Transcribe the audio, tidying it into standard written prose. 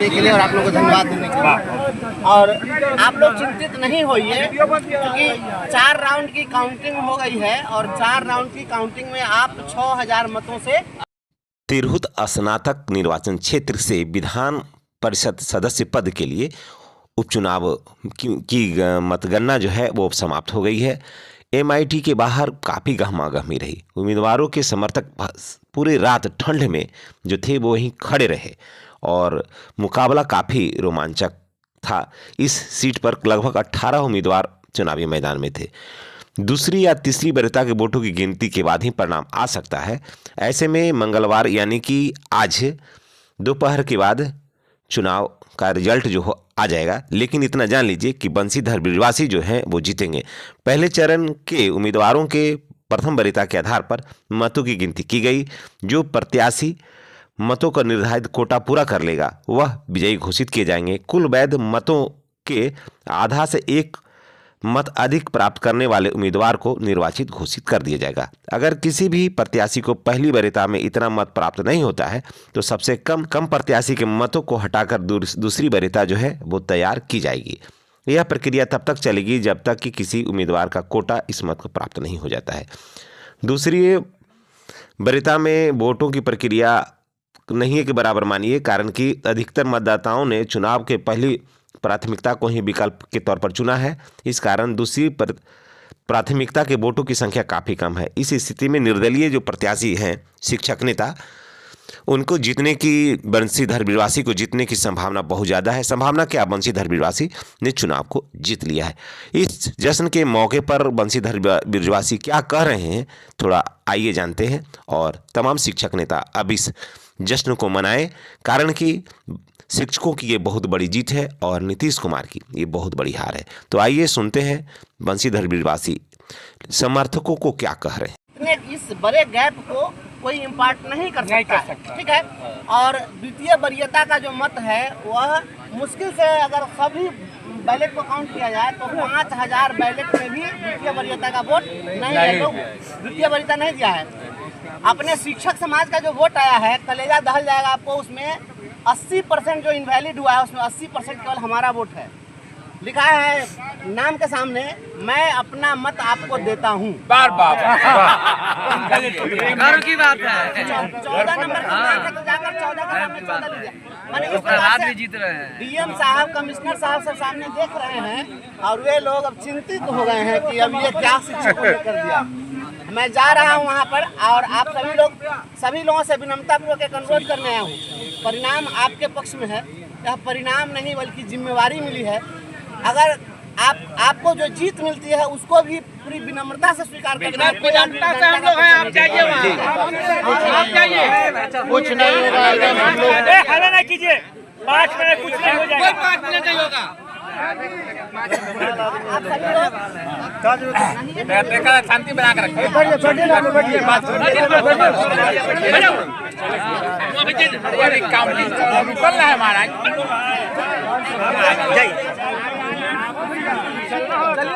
के लिए और आप लोगों को धन्यवाद देने के लिए। और आप लोग चिंतित नहीं होइए, क्योंकि 4 राउंड की काउंटिंग हो गई है और 4 राउंड की काउंटिंग में आप 6000 मतों से तिरहुत स्नातक निर्वाचन क्षेत्र से विधान परिषद सदस्य पद के लिए उपचुनाव की मतगणना जो है वो समाप्त हो गई है। MIT के बाहर काफ़ी गहमागहमी रही। उम्मीदवारों के समर्थक पूरी रात ठंड में जो थे वो वहीं खड़े रहे और मुकाबला काफ़ी रोमांचक था। इस सीट पर लगभग 18 उम्मीदवार चुनावी मैदान में थे। दूसरी या तीसरी वरीयता के वोटों की गिनती के बाद ही परिणाम आ सकता है। ऐसे में मंगलवार यानी कि आज दोपहर के बाद चुनाव का रिजल्ट जो हो आ जाएगा। लेकिन इतना जान लीजिए कि बंशीधर बिरवासी जो हैं वो जीतेंगे। पहले चरण के उम्मीदवारों के प्रथम वरीयता के आधार पर मतों की गिनती की गई। जो प्रत्याशी मतों का निर्धारित कोटा पूरा कर लेगा वह विजयी घोषित किए जाएंगे। कुल वैध मतों के आधा से एक मत अधिक प्राप्त करने वाले उम्मीदवार को निर्वाचित घोषित कर दिया जाएगा। अगर किसी भी प्रत्याशी को पहली वरीयता में इतना मत प्राप्त नहीं होता है तो सबसे कम प्रत्याशी के मतों को हटाकर दूसरी वरीयता जो है वो तैयार की जाएगी। यह प्रक्रिया तब तक चलेगी जब तक कि किसी उम्मीदवार का कोटा इस मत को प्राप्त नहीं हो जाता है। दूसरी वरीयता में वोटों की प्रक्रिया नहीं है कि बराबर मानिए, कारण कि अधिकतर मतदाताओं ने चुनाव के पहली प्राथमिकता को ही विकल्प के तौर पर चुना है। इस कारण दूसरी प्राथमिकता के वोटों की संख्या काफ़ी कम है। इस स्थिति में निर्दलीय जो प्रत्याशी हैं, शिक्षक नेता, उनको जीतने की, बंशीधर बिरवासी को जीतने की संभावना बहुत ज़्यादा है। संभावना क्या, बंशीधर बिरवासी ने चुनाव को जीत लिया है। इस जश्न के मौके पर बंशीधर बिरवासी क्या कह रहे हैं, थोड़ा आइए जानते हैं। और तमाम शिक्षक नेता अब इस जश्न को मनाएं, कारण कि शिक्षकों की ये बहुत बड़ी जीत है और नीतीश कुमार की ये बहुत बड़ी हार है। तो आइए सुनते हैं बंशीधर बिरवासी समर्थकों को क्या कह रहे हैं। इस बड़े गैप को कोई इम्पार्ट नहीं कर सकता, ठीक है। और द्वितीय वरीयता का जो मत है वह मुश्किल से, अगर सभी बैलेट को काउंट किया जाए तो 5000 बैलेट में भी द्वितीय वरीयता का वोट नहीं है। लोग द्वितीय वरीयता नहीं दिया है। अपने शिक्षक समाज का जो वोट आया है, कलेजा दहल जाएगा आपको। उसमें 80% जो इनवैलिड हुआ है उसमें 80% केवल हमारा वोट है। लिखा है नाम के सामने, मैं अपना मत आपको देता हूँ। बार बार गर्व की बात है। 14 नंबर का तो जाकर 14 का सामने 14 लीजिए। मैंने इस रात प्रकार भी जीत रहे हैं। DM साहब, कमिश्नर साहब सब सामने देख रहे हैं और वे लोग अब चिंतित हो गए हैं कि अब ये क्या शिक्षकों ने कर दिया। मैं जा रहा हूं वहां पर और आप सभी लोगों से विनम्रतापूर्वक एक अनुरोध करने आया हूं। परिणाम आपके पक्ष में है। यह परिणाम नहीं बल्कि जिम्मेवारी मिली है। अगर आपको जो जीत मिलती है उसको भी पूरी विनम्रता से स्वीकार करना है। हम लोग हैं, आप जाइए वहाँ, आप जाइए, कुछ नहीं होगा, हल्ला नहीं कीजिए, 5 मिनट कुछ नहीं हो जाएगा, 5 मिनट नहीं होगा। शांति बना कर रखिए। निकल रहा है महाराज।